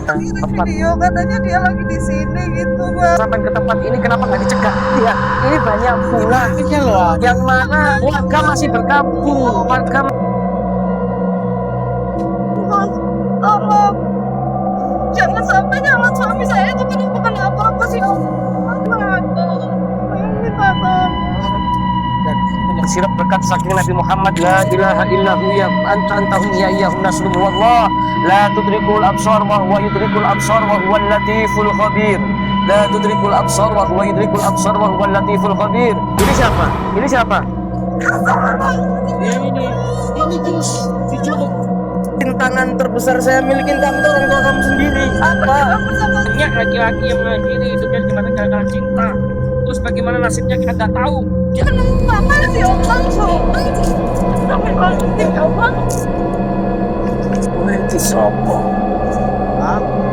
tempat Video katanya dia lagi di sini gitu bang. sampai ke tempat ini kenapa nggak dicegah? Lihat, ini banyak pula loh. yang mana warga masih berkabung, warga Bos, tolong jangan sampai nyala suami saya itu bukan apa-apa sih om. Saya minta tolong. sirap berkat saking Nabi Muhammad la ilaha illahu ya antahum ya iyahum nasrum wallah la tudrikul absar wa huwa yudrikul absar wa huwal latiful khabir la tudrikul absar wa huwa yudrikul absar wa huwal latiful khabir. Ini siapa? Ini siapa? Ya ini Gus, diculik. Tantangan terbesar saya milikin kamu tuh orang tua kamu sendiri. Apa? Banyak laki-laki yang mengakhiri hidupnya dengan gara-gara cinta. Terus bagaimana nasibnya kita nggak tahu. Kenapa sih om langsung? Sampai berhenti om. Nanti sopo?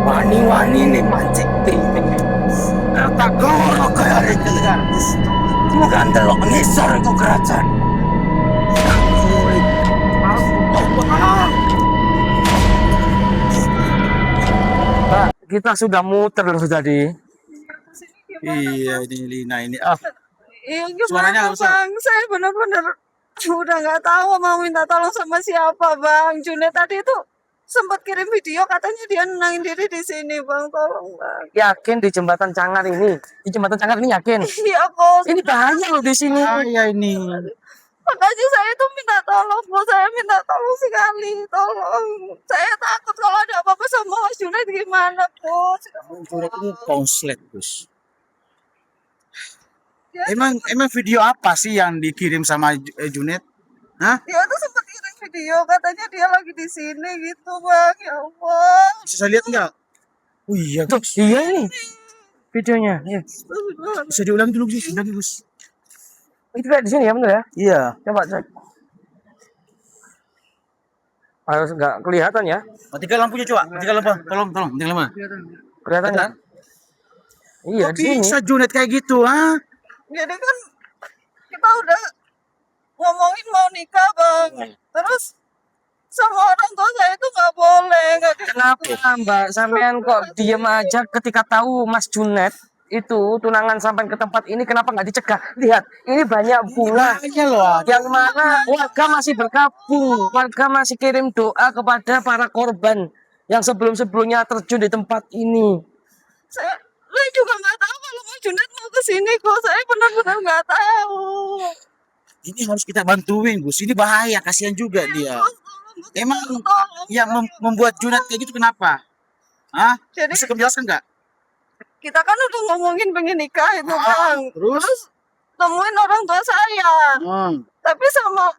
Wani-wani nih mancing tinggi. Tak goro kayak ada dengar. Bukan telok ngisor itu kerajaan. Pak, kita sudah muter loh tadi. Iya ini Lina ini. Iya Suaranya gimana bang? Saya benar-benar udah nggak tahu mau minta tolong sama siapa bang. Junet tadi itu sempat kirim video katanya dia nenangin diri di sini bang. Tolong bang. Yakin di jembatan Cangar ini? Di jembatan Cangar ini yakin? Iya bos. Ini bahaya loh di sini. Iya ini. Makanya saya itu minta tolong bos. Saya minta tolong sekali. Tolong. Saya takut kalau ada apa-apa sama Mas Junet gimana bos. Junet ini konslet Gus. Dia, Emang video apa sih yang dikirim sama Junet? Hah? dia tuh sempat kirim video katanya dia lagi di sini gitu bang. Ya Allah. Bisa saya lihat nggak? Oh iya Tuh, Gus. iya ini videonya. Ya. Bisa diulangi dulu Gus. Ulangi Gus. Itu kayak di sini ya bener ya? Iya. Coba cek. Harus nggak kelihatan ya? Matikan lampunya coba. Matikan lampu. Tolong. Matikan lampu. Kelihatan nggak? Iya Kok di sini. bisa Junet kayak gitu? Ah? Jadi kan kita udah ngomongin mau nikah bang. Terus sama orang tua saya itu nggak boleh. Kenapa Mbak sampean kok diem aja ketika tahu Mas Junet itu tunangan sampai ke tempat ini kenapa nggak dicegah? Lihat, ini banyak pula Iya loh. yang mana warga masih berkabung, warga masih kirim doa kepada para korban yang sebelum-sebelumnya terjun di tempat ini. Saya juga nggak tahu kalau Mas Junet mau ke sini kok. Saya benar-benar nggak tahu. Ini harus kita bantuin Gus. Ini bahaya, kasihan juga dia. Emang yang membuat Junet kayak gitu kenapa? Hah? Jadi Bisa kamu jelaskan nggak? kita kan udah ngomongin pengen nikah itu bang. Terus? Temuin orang tua saya. Tapi sama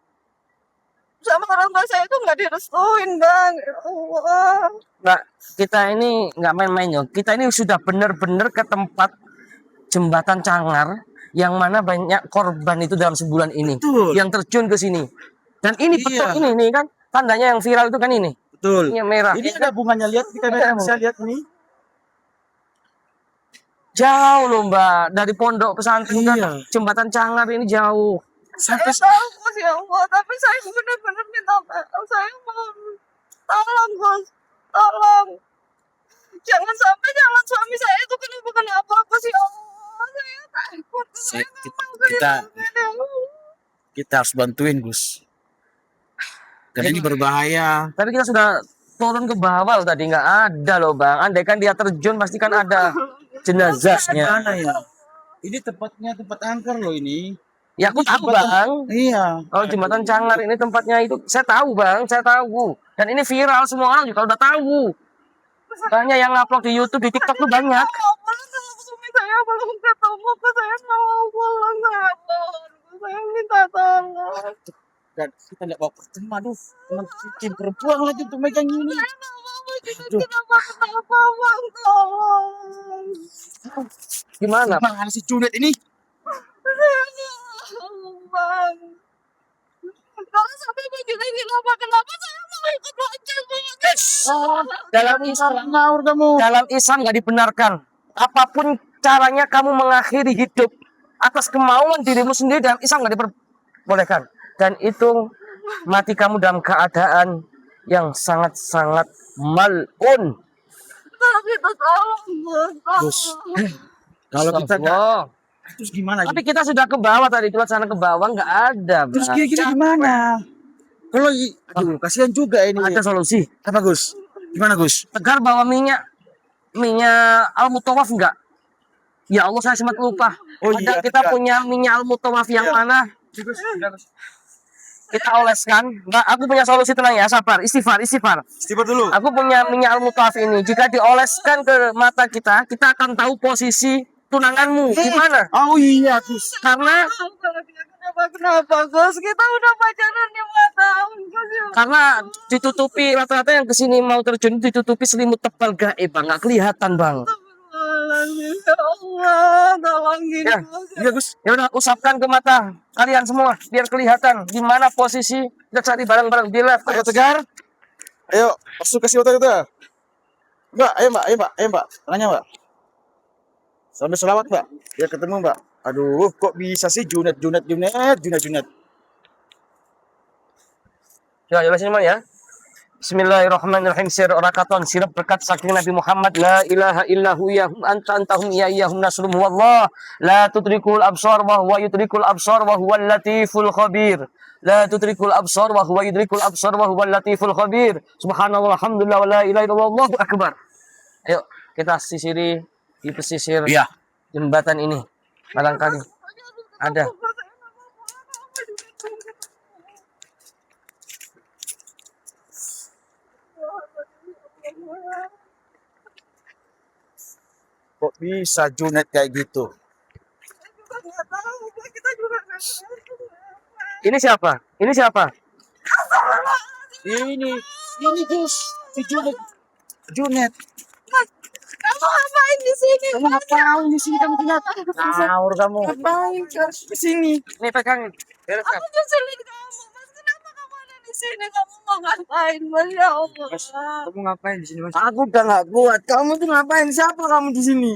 orang tua saya itu nggak direstuin bang. Ya Allah. Mbak, kita ini nggak main-main ya. Kita ini sudah benar-benar ke tempat jembatan Cangar yang mana banyak korban itu dalam sebulan ini. Betul. Yang terjun ke sini. Dan ini Iya. betul ini kan tandanya yang viral itu kan ini. Betul. Ini yang merah. Ini ada bunganya, lihat di kamera bisa lihat ini. Jauh loh Mbak, dari pondok pesantren Iya. kan jembatan Cangar ini jauh. Sampai Saya tahu bos ya Allah, tapi saya benar-benar minta maaf. Saya mohon, tolong bos, tolong. Jangan sampai jalan suami saya itu kenapa apa sih Allah. Saya takut. Saya nggak mau kehilangan dia. kita harus bantuin Gus. Karena ini berbahaya. Tapi kita sudah turun ke bawah loh tadi, nggak ada loh Bang. Andai kan dia terjun pasti kan ada jenazahnya. Mana ya? Ini tempatnya tempat angker loh ini. Ya aku tahu Bang. Iya. Kalau jembatan Cangar ini tempatnya itu saya tahu Bang, saya tahu. Dan ini viral semua orang juga udah tahu. Banyak yang ngupload di YouTube, di TikTok tuh banyak. Saya mau pulang sama suami saya belum ketemu. Saya mau pulang saya minta tolong. Dan kita nggak bawa teman, aduh, teman bikin perempuan lagi untuk megang ini. Saya nggak mau kenapa bang, tolong. Gimana? Bang, si Junet ini. Saya nggak mau bang. Kalau sampai begini kenapa saya mau ikut bocah bang. Dalam Islam nggak dibenarkan. Apapun caranya kamu mengakhiri hidup atas kemauan dirimu sendiri dalam Islam nggak diperbolehkan. Dan itu mati kamu dalam keadaan yang sangat-sangat mal'un. kalau kita tolong Gus. Kalau kita nggak, Astagfirullah. terus gimana? Tapi kita sudah ke bawah tadi, keluar sana ke bawah nggak ada. Terus Bang. kita gimana? Kalau aduh, kasihan juga ini. Ada solusi. Apa Gus? Gimana Gus? Tegar bawa minyak al-mutawaf enggak? Ya Allah, saya sempat lupa. Oh Ada iya, kita Tegar. punya minyak al-mutawaf yang Iya. mana? Kita oleskan. Mbak, aku punya solusi, tenang ya, sabar, istighfar. Istighfar dulu. Aku punya minyak al-mutawaf ini. Jika dioleskan ke mata kita akan tahu posisi tunanganmu gimana. Oh iya Gus. Karena kalau dia kenapa Gus, kita udah pacaran 5 tahun Gus ya. karena ditutupi rata-rata yang kesini mau terjun ditutupi selimut tebal gaib, bang, nggak kelihatan, bang. Astagfirullahaladzim, ya Allah, tolongin Ya. Gus. Iya Gus. Ya udah, aku usapkan ke mata kalian semua biar kelihatan di mana posisi kita cari barang-barang di lab. Ayo Tegar. Ayo, masuk kasih otak kita. Mbak, ayo Mbak. Tanya Mbak. Sambil selawat Mbak. Ya ketemu Mbak. Aduh, kok bisa sih Junet. Ya, jelasin semua ya. Bismillahirrahmanirrahim. Sir rakaton sirap berkat saking Nabi Muhammad la ilaha illahu ya anta antahum ya iyahum nasrum wallah la tudrikul absar wa huwa yudrikul absar wa huwal latiful khabir. La tudrikul absar wa huwa yudrikul absar wa huwal latiful khabir. Subhanallah alhamdulillah wa la ilaha illallah Allahu akbar. Ayo kita sisiri di pesisir Iya. jembatan ini. Barangkali ada. Kok bisa Junet kayak gitu? Kita nggak tahu, kita juga nggak tahu. Ini siapa? Ini siapa? Ini Gus. Si Junet. Kamu ngapain di sini? Kamu ngapain di sini kamu Junet? Ngawur kamu. Ngapain di sini? Nih pegangin. Bereskan. Aku nyusulin kamu, Mas. Kenapa kamu ada di sini? Kamu mau ngapain, Mas? Ya Allah. Kamu ngapain di sini Mas? Aku udah nggak kuat. Kamu tuh ngapain? Siapa kamu di sini?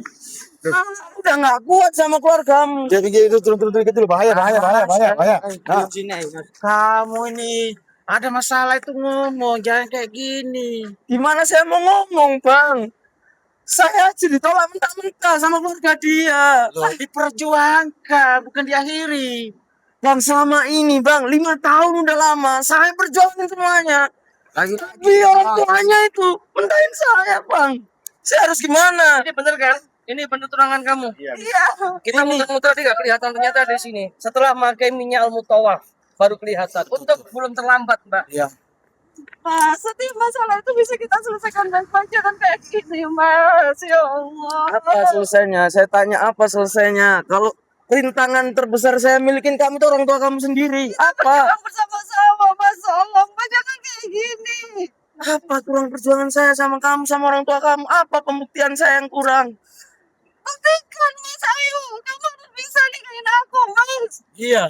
Aku udah nggak kuat sama keluargamu. Dia pikir itu turun dikit dulu. Bahaya. Nah, Sini aja. kamu ini ada masalah itu ngomong, jangan kayak gini. Gimana saya mau ngomong, Bang? Saya aja ditolak mentah-mentah sama keluarga dia. Loh, diperjuangkan, bukan diakhiri. Bang, selama ini, Bang, 5 tahun udah lama. Saya perjuangin semuanya. Tapi orang tuanya itu mentahin saya, Bang. Saya harus gimana? Ini bener kan? Ini bener tunangan kamu. Iya. Iya. Kita muter-muter tidak kelihatan ternyata di sini. Setelah pakai minyak al-mutawaf baru kelihatan. Untuk belum terlambat, Mbak. Iya. Mas, setiap masalah itu bisa kita selesaikan dengan pacaran kayak gini, Mas. Ya Allah. Apa selesainya? Saya tanya apa selesainya? Kalau rintangan terbesar saya milikin kamu itu orang tua kamu sendiri. Apa? Kita bersama-sama, Mas. Tolong, Mas, jangan kayak gini. Apa kurang perjuangan saya sama kamu sama orang tua kamu? Apa pembuktian saya yang kurang? Buktikan, Mas. Ayo, kamu harus bisa nikahin aku, Mas. Iya.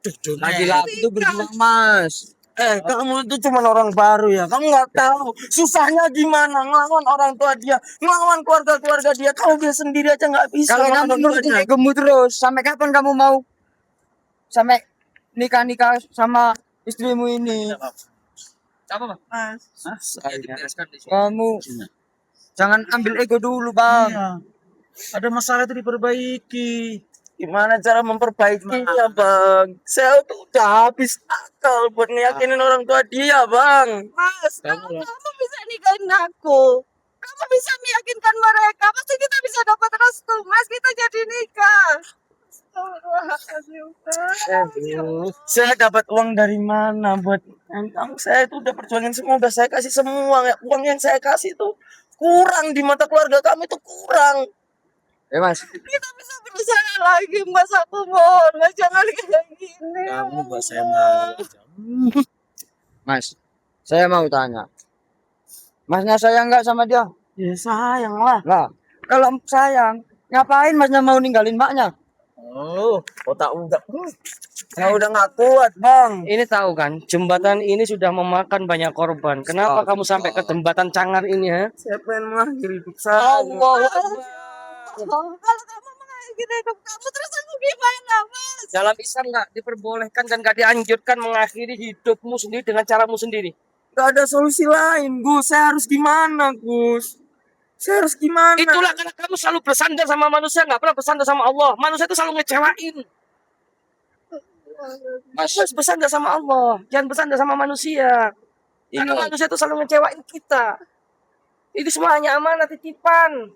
Duh, Junet. Laki-laki itu berjuang, Mas. Kamu itu cuma orang baru ya. Kamu nggak tahu susahnya gimana ngelawan orang tua dia, ngelawan keluarga dia. Kamu dia sendiri aja nggak bisa. Kalau kamu nurutin egomu terus, sampai kapan kamu mau sampai nikah sama istrimu ini? Apa, Bang? Mas. Kamu jangan ambil ego dulu, Bang. Iya. Ada masalah itu diperbaiki. Gimana cara memperbaikinya, Bang? Saya tuh udah habis akal buat ngeyakinin orang tua dia, Bang. Mas, kamu bisa nikahin aku. Kamu bisa meyakinkan mereka. Pasti kita bisa dapat restu, Mas. Kita jadi nikah. Astagfirullahaladzim, Mas. Saya dapat uang dari mana buat kamu? Saya itu udah perjuangin semua, udah saya kasih semua. Uang yang saya kasih itu kurang di mata keluarga kami itu kurang. Mas, Kita bisa berusaha lagi, Mas. Aku mohon, Mas. Jangan kayak gini. Kamu gak saya mau. Mas, saya mau tanya. Masnya sayang nggak sama dia? Ya sayang lah. Lah, kalau sayang, ngapain masnya mau ninggalin maknya? Oh, otak udah. Saya udah nggak kuat, Bang. Ini tahu kan, jembatan ini sudah memakan banyak korban. Kenapa kamu sampai ke jembatan Cangar ini, ha? Saya pengen mengakhiri hidup saya. Kalau kamu mengakhiri hidup kamu, terus aku gimana, Mas? Dalam Islam nggak diperbolehkan dan nggak dianjurkan mengakhiri hidupmu sendiri dengan caramu sendiri. Gak ada solusi lain, Gus. Saya harus gimana, Gus? Saya harus gimana? Itulah karena kamu selalu bersandar sama manusia, nggak pernah bersandar sama Allah. Manusia itu selalu ngecewain. Mas harus bersandar sama Allah, jangan bersandar sama manusia. Karena manusia itu selalu ngecewain kita. Itu semua hanya amanah titipan.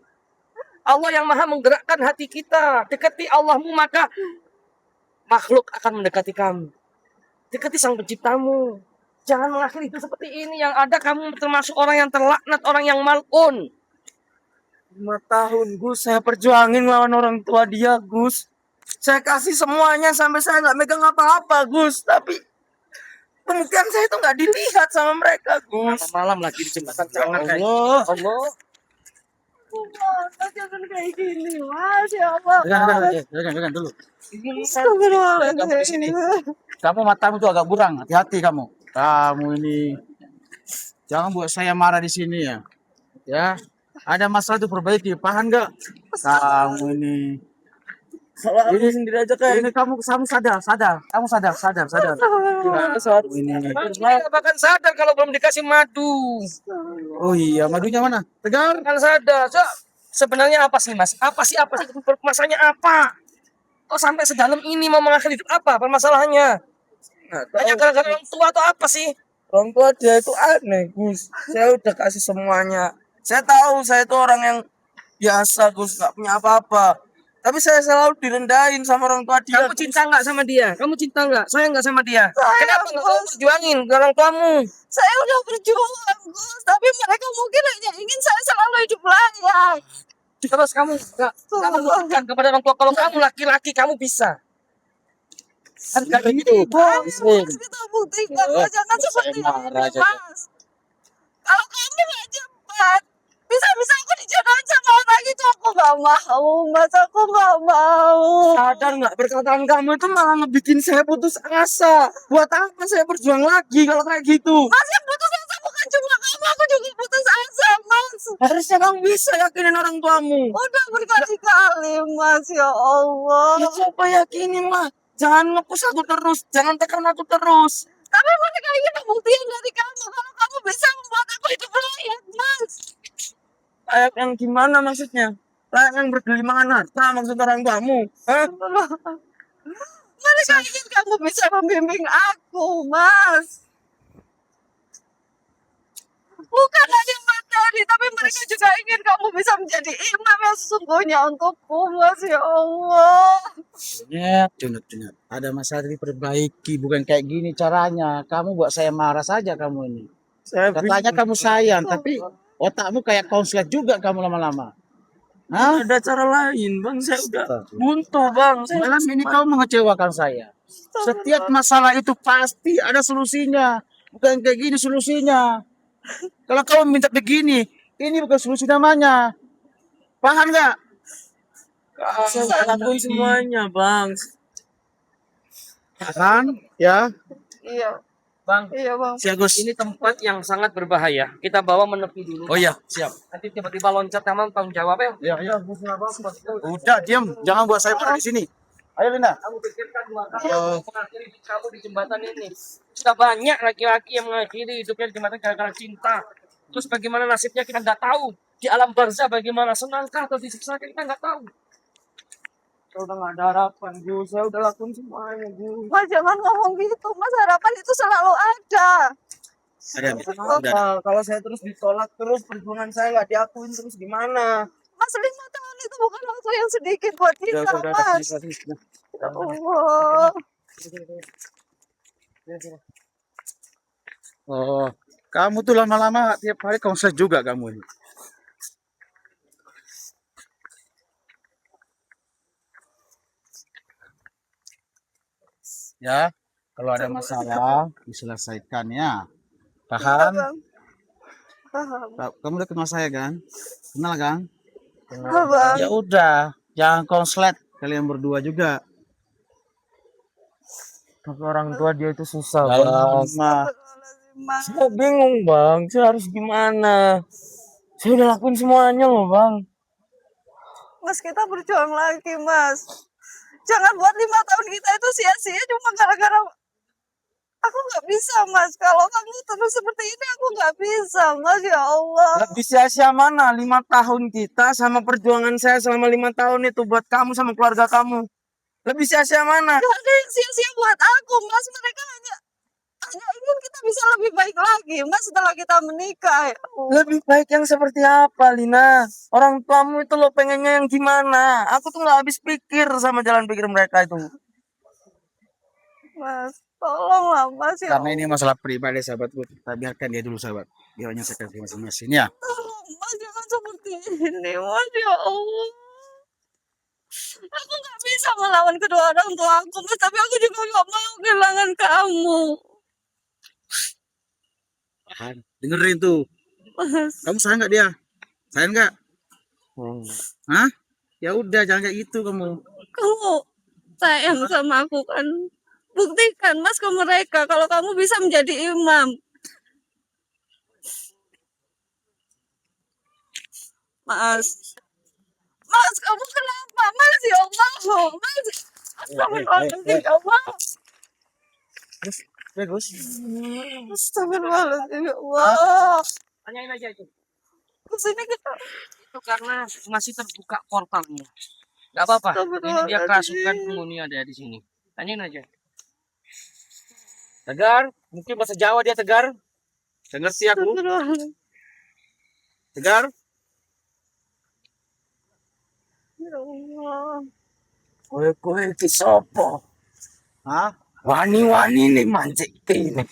Allah yang maha menggerakkan hati kita. Dekati Allahmu maka makhluk akan mendekati kamu. Dekati sang penciptamu. Jangan mengakhiri itu seperti ini. Yang ada kamu termasuk orang yang terlaknat, orang yang mal'un. 5 tahun Gus saya perjuangin lawan orang tua dia Gus. Saya kasih semuanya sampai saya nggak megang apa-apa Gus. Tapi kemungkinan saya itu nggak dilihat sama mereka Gus. Malam lagi di jembatan jangan kayak Allah. Allah. Mas, jangan kayak gini, Mas. Ya Allah. Jangan dulu. Astagfirullahaladzim. Kamu matamu tuh agak burang, hati-hati kamu. Kamu ini jangan buat saya marah di sini ya. Ya, ada masalah tuh perbaiki, paham nggak? Kamu ini, Ini sendiri aja kayak ini kamu sadar, kamu sadar. Ini. Dia nggak bakal sadar kalau belum dikasih madu. Oh iya, madunya mana? Tegar. Kan sadar. So, sebenarnya apa sih mas? Apa sih masalahnya apa? Kok sampai sedalam ini mau mengakhiri hidup apa permasalahannya? Hanya gara-gara orang tua atau apa sih? orang tua dia itu aneh Gus. Saya udah kasih semuanya. Saya tahu saya itu orang yang biasa Gus, nggak punya apa-apa. Tapi saya selalu direndahin sama orang tua dia. Kamu cinta nggak sama dia? Kamu cinta nggak? Sayang nggak sama dia? Kenapa nggak kamu perjuangin ke orang tuamu? Saya udah berjuang, Gus. Tapi mereka mungkin hanya ingin saya selalu hidup layak. Terus kamu nggak buktikan kepada orang tua kalau kamu laki-laki kamu bisa. Kan nggak gitu. Mas, kita buktikan, Mas. Jangan seperti ini, Mas. Kalau kamu nggak cepat, bisa-bisa aku dijodohin sama orang itu. Aku nggak mau, Mas. Aku nggak mau. Sadar nggak perkataan kamu itu malah ngebikin saya putus asa. Buat apa saya berjuang lagi kalau kayak gitu? Mas, yang putus asa bukan cuma kamu, aku juga putus asa, Mas. Harusnya kamu bisa yakinin orang tuamu. Udah berkali-kali, Mas. Ya Allah. Ya coba yakinin lah. Jangan ngepus aku terus, jangan tekan aku terus. Tapi mereka ingin pembuktian dari kamu kalau kamu bisa membuat aku hidup layak, Mas. Layak yang gimana maksudnya? Layak yang bergelimangan harta maksud orang tuamu? Hah? Mereka ingin kamu bisa membimbing aku, Mas. Bukan hanya materi, tapi mereka juga ingin kamu bisa menjadi imam yang sesungguhnya untukku, Mas. Ya Allah. Dengar. Ada masalah diperbaiki, bukan kayak gini caranya. Kamu buat saya marah saja kamu ini. Saya Katanya kamu sayang, tapi otakmu kayak konslet juga kamu lama-lama. Hah? ada cara lain, Bang. Saya udah buntu, Bang. Saya Malam ini kau mengecewakan saya. Setiap masalah itu pasti ada solusinya. Bukan kayak gini solusinya. Kalau kau minta begini, ini bukan solusi namanya. Paham nggak? saya lakuin semuanya, Bang. Kan? Ya. Iya, Bang, iya, Bang. Si Agus. ini tempat yang sangat berbahaya. Kita bawa menepi dulu. Oh iya, siap. Nanti tiba-tiba loncat kamu tanggung jawab ya. Ya. Udah, diam. Jangan buat saya marah di sini. Ayo, Linda. Kamu pikirkan dua kali mengakhiri hidup kamu di jembatan ini. Sudah banyak laki-laki yang mengakhiri hidupnya di jembatan gara-gara cinta. Terus bagaimana nasibnya kita nggak tahu. Di alam barzah bagaimana, senangkah atau disiksa kita nggak tahu. Saya udah gak ada harapan, Gus. Saya udah lakuin semuanya, Gus. Mas, jangan ngomong gitu, Mas. Harapan itu selalu ada. Ada, Kenapa? Kalau saya terus ditolak terus, perjuangan saya nggak diakuin terus gimana? Mas, 5 tahun itu bukan waktu yang sedikit buat kita, Mas. Ya Allah. Oh, kamu tuh lama-lama tiap hari konslet juga kamu ini. Ya, kalau ada masalah diselesaikan ya. Paham? Bang. Paham. Kamu udah kenal saya kan? Kenal kan? Bang. Ya udah, jangan konslet kalian berdua juga. Tapi orang tua dia itu susah, Dalam Bang. rumah. Mas. Saya bingung, Bang. Saya harus gimana? Saya udah lakuin semuanya loh, Bang. Mas, kita berjuang lagi, Mas. Jangan buat 5 tahun kita itu sia-sia cuma gara-gara Aku nggak bisa, Mas. Kalau kamu terus seperti ini, aku nggak bisa, Mas. Ya Allah. Lebih sia-sia mana 5 tahun kita sama perjuangan saya selama 5 tahun itu buat kamu sama keluarga kamu. Lebih sia-sia mana? Gak ada yang sia-sia buat aku, Mas. Mereka hanya ingin kita bisa lebih baik lagi, Mas, setelah kita menikah. Ya Allah. Lebih baik yang seperti apa, Lina? Orang tuamu itu lo pengennya yang gimana? Aku tuh nggak habis pikir sama jalan pikir mereka itu. Mas, tolonglah, Mas. Ya Karena ini Allah. masalah pribadi sahabatku. Kita biarkan dia dulu sahabat. Dia menyelesaikan masing-masing ya. Tolong, Mas, jangan seperti ini, Mas. Ya Allah. Aku nggak bisa melawan kedua orang tua aku, Mas. Tapi aku juga nggak mau kehilangan kamu, Kan? Dengerin tuh. Mas. Kamu sayang nggak dia? Sayang nggak? Hmm. Hah? Ya udah jangan kayak gitu kamu. Kamu sayang sama aku kan? Buktikan, Mas, ke mereka kalau kamu bisa menjadi imam. Mas, Mas, kamu kenapa, Mas? Ya Allah, Mas. Astagfirullahaladzim, ya Allah. Bagus. Astagfirullahaladzim, ya Allah. Tanyain aja itu. Kesini kita. Itu karena masih terbuka portalnya. Gak apa-apa. Ini dia kerasukan penghuni ada di sini. Tanyain aja. Tegar, mungkin bahasa Jawa dia Tegar. Saya ngerti aku. Astagfirullahaladzim. Tegar. Ya Allah. Kowe iki sapa? Hah? Wani-wani nih mancik ini.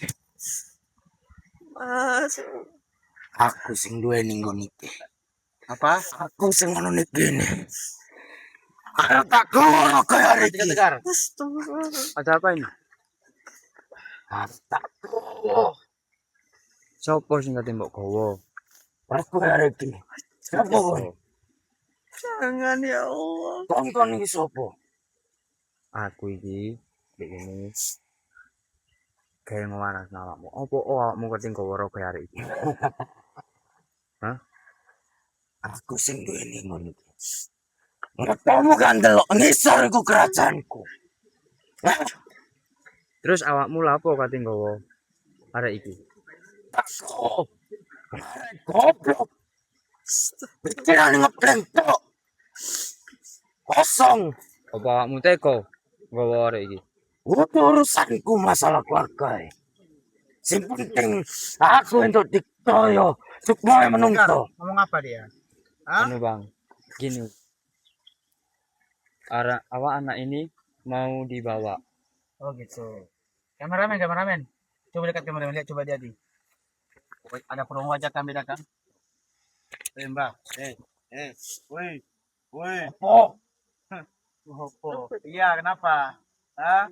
Mas, Aku sing duweni nggon iki. Apa? Aku sing ngono iki. Arep tak kono kaya hari iki. Tegar. astagfirullahaladzim. Ada apa ini? Arep tak kono. Sopo sing mbok gowo? Aku hari iki. Sapa kowe? Jangan, ya Allah. Tonton iki sapa? Aku iki begini. Kayak ngemanas awakmu. Opo awakmu keting gowo ro kaya arek iki? Hah? Aku sing duweni ngono iki. Kamu kan delok ngisor iku kerajaanku. Hah? Terus awakmu lapo kating gowo arek iki? Aku. Goblok. Pikiran ngebleng tok. Kosong. Apa awakmu teko gowo arek iki? Itu urusanku masalah keluarga. Sing penting aku untuk diktoyo. Sukmoe menungso. Ngomong apa dia? Hah? Anu Bang, gini. Awak anak ini mau dibawa. Oh gitu. Kameramen. Coba dekat kameramen, lihat coba jadi. Ada promo aja kan beda kan? Mbak. Woi. Oh, Opo. Iya, kenapa? Hah?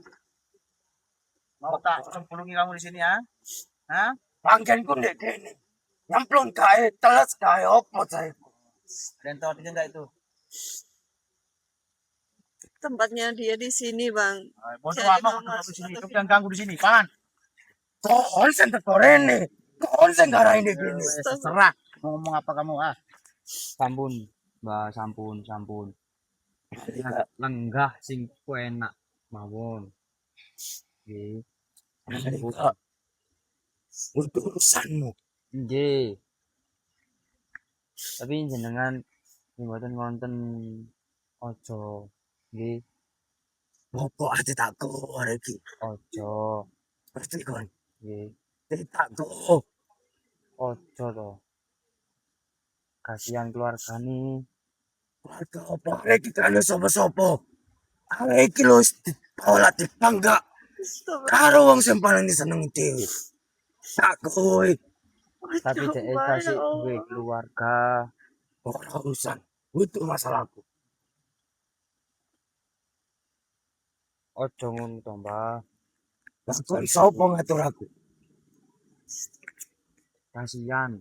Mau tak cemplungi kamu di sini ya? Hah? panggenku ndek kene. Nyemplung kae, teles kae opo saya. Dan tahu tidak enggak itu? Tempatnya dia di sini, Bang. Bodoh Jadi amat Mas, kamu di sini. atau Kamu jangan ganggu di sini, pan. Kohon sing teko rene. Kohon sing garai ndek kene. Terserah mau ngomong apa kamu ah. Sampun, Mbak, sampun. Lenggah sing enak mawon. Nggih. Enggak. Itu urusanmu. Nggih. Tapi jenengan mboten wonten ojo. Nggih, Opo ati tak go arek iki. ojo. Pasti kon. Nggih, Tak go. ojo to. Kasihan keluargane. Keluarga opo arek iki kan sapa-sapa. Arek iki lho dibawa dipangga. Karo wong sing paling disenengi dhewe. Tak go. Tapi dhek kasih duwe keluarga. Ora urusan. Itu masalahku. Ojo ngono to, Mbak. Lah kon sapa ngatur aku? Kasihan.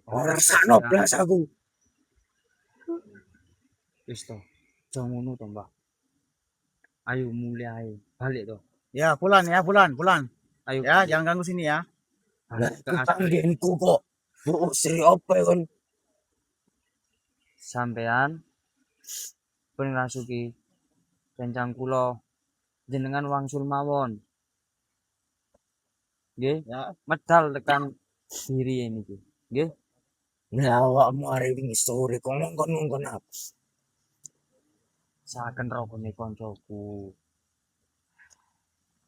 Ora sakno blas aku. Wis to. Ojo ngono to, Mbak. Ayo mulai ae. Balik to. Ya, pulang. Ayo. Ya, jangan ganggu sini ya. Lah Balik ke asli. panggenku kok. Bu sri opo kon? Sampean pun ngrasuki rencang kula jenengan wangsul mawon Nggih. Ya. Medal tekan diri ini nggih. Nggih. Nah, awakmu hari ini sore ngomong apa? Saken rokone koncoku.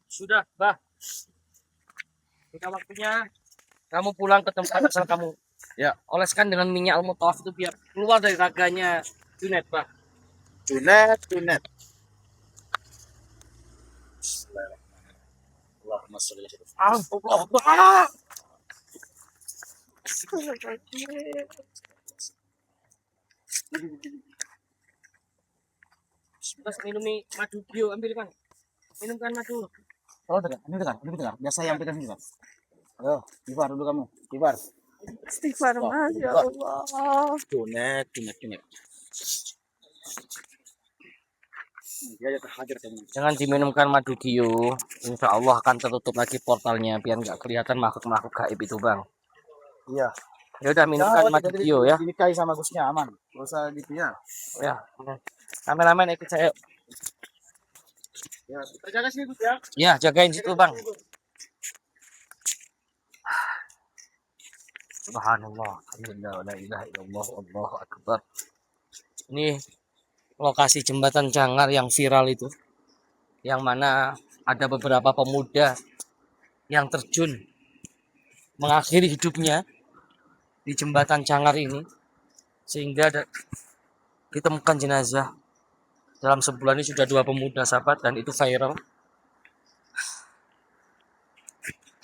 Sudah, Bah. Sudah waktunya kamu pulang ke tempat asal kamu. Ya. Oleskan dengan minyak al-mutawaf itu biar keluar dari raganya Junet, Bah. Junet. Allahumma sholli ala Allah. Terus minumi madu bio, ambilkan. Minumkan madu. Oh, dengar. Ini dengar. Biasa yang kita sini, Pak. Ayo, kibar dulu kamu. Kibar. Istighfar Mas, ya Allah. Junet. Ya, hadir kamu. Jangan diminumkan madu bio. Insya Allah akan tertutup lagi portalnya biar nggak kelihatan makhluk-makhluk gaib itu, Bang. Iya. Ya udah minumkan madu bio ya. Dinikahi sama Gusnya aman. Gak usah gitu ya. Ya. Kameramen ikut saya. Ya, kita jaga sini Gus ya. Ya, jagain situ, Bang. Subhanallah, alhamdulillah, la ilaha illallah, Allahu akbar. Ini lokasi jembatan Cangar yang viral itu, yang mana ada beberapa pemuda yang terjun mengakhiri hidupnya di jembatan Cangar ini, sehingga ditemukan jenazah. Dalam sebulan ini sudah 2 pemuda, sahabat, dan itu viral.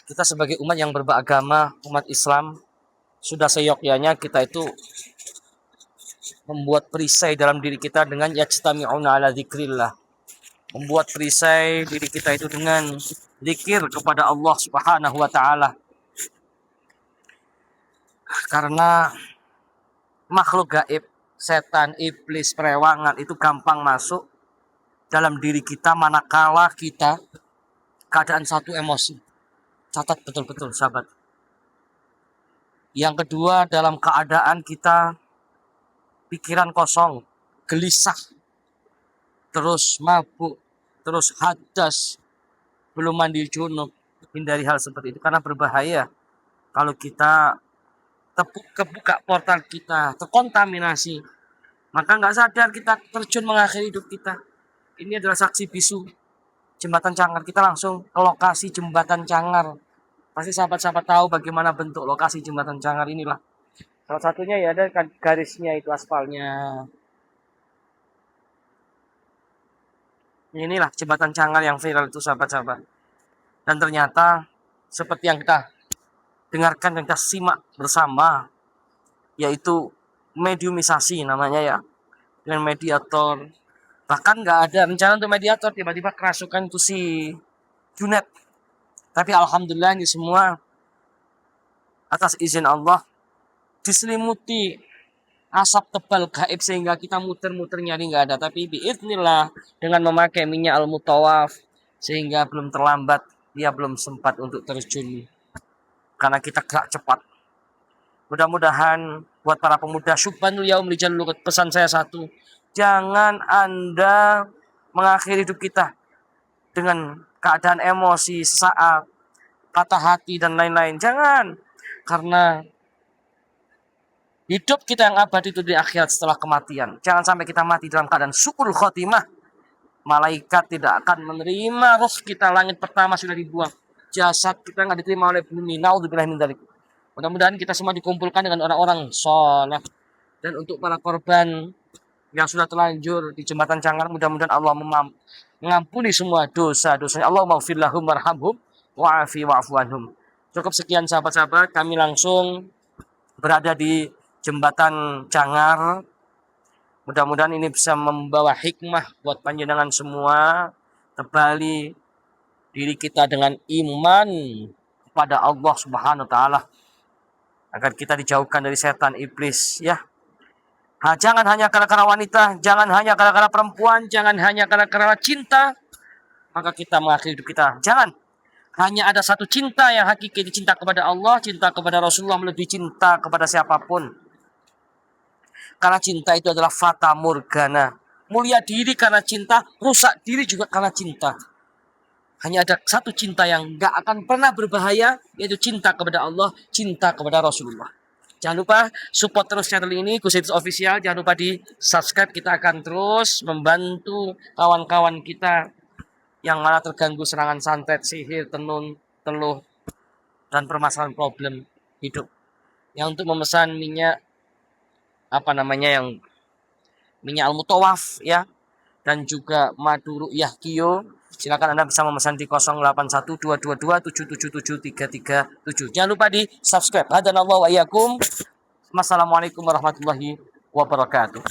Kita sebagai umat yang beragama, umat Islam, sudah seyogyanya kita itu membuat perisai dalam diri kita dengan yajtami'una ala dzikrillah. Membuat perisai diri kita itu dengan zikir kepada Allah Subhanahu wa taala. Karena makhluk gaib, setan, iblis, perewangan itu gampang masuk dalam diri kita manakala kita keadaan satu emosi. Catat betul-betul, sahabat. Yang kedua, dalam keadaan kita pikiran kosong, gelisah, terus mabuk, terus hadas, belum mandi junub. Hindari hal seperti itu karena berbahaya. Kalau kita kebuka portal kita, terkontaminasi, maka nggak sadar kita terjun mengakhiri hidup kita. Ini adalah saksi bisu jembatan Cangar. Kita langsung ke lokasi jembatan Cangar. Pasti sahabat-sahabat tahu bagaimana bentuk lokasi jembatan Cangar inilah. Salah satunya ya ada garisnya itu aspalnya. Inilah jembatan Cangar yang viral itu, sahabat-sahabat. Dan ternyata seperti yang kita dengarkan dan kita simak bersama, yaitu mediumisasi namanya ya, dengan mediator. Bahkan nggak ada rencana untuk mediator, tiba-tiba kerasukan itu si Junet. Tapi alhamdulillah ini semua atas izin Allah, diselimuti asap tebal gaib sehingga kita muter-muter nyari nggak ada. Tapi biiznillah dengan memakai minyak al-mutawaf sehingga belum terlambat, dia belum sempat untuk terjun karena kita gerak cepat. Mudah-mudahan buat para pemuda, syubhanul yaum lijallu, pesan saya satu, jangan Anda mengakhiri hidup kita dengan keadaan emosi sesaat, patah hati dan lain-lain. Jangan, karena hidup kita yang abadi itu di akhirat setelah kematian. Jangan sampai kita mati dalam keadaan su'ul khotimah. Malaikat tidak akan menerima roh kita, langit pertama sudah dibuang. Jasad kita nggak diterima oleh bumi. Naudzubillah min dzalik. Mudah-mudahan kita semua dikumpulkan dengan orang-orang soleh. Dan untuk para korban yang sudah terlanjur di jembatan Cangar, mudah-mudahan Allah mengampuni semua dosa-dosanya. Allahumma ighfir lahum warhamhum wa'afi wa'fu anhum. Cukup sekian sahabat-sahabat, kami langsung berada di jembatan Cangar. Mudah-mudahan ini bisa membawa hikmah buat panjenengan semua. Kembali diri kita dengan iman kepada Allah Subhanahu wa taala, agar kita dijauhkan dari setan iblis ya. Jangan hanya karena wanita, jangan hanya karena perempuan, jangan hanya karena cinta maka kita mengakhiri hidup kita. Jangan. Hanya ada satu cinta yang hakiki, cinta kepada Allah, cinta kepada Rasulullah, melebihi cinta kepada siapapun. Karena cinta itu adalah fata morgana. Mulia diri karena cinta, rusak diri juga karena cinta. Hanya ada satu cinta yang gak akan pernah berbahaya, yaitu cinta kepada Allah, cinta kepada Rasulullah. Jangan lupa support terus channel ini, Gus Idris Official. Jangan lupa di subscribe. Kita akan terus membantu kawan-kawan kita yang malah terganggu serangan santet, sihir, tenun, teluh, dan permasalahan problem hidup. Yang untuk memesan minyak yang minyak al-mutawaf ya, dan juga madu ru'yah Kio, silakan Anda bisa memesan di 081222777337. Jangan lupa di subscribe. Hadanallahu wa iyyakum. Wassalamualaikum warahmatullahi wabarakatuh.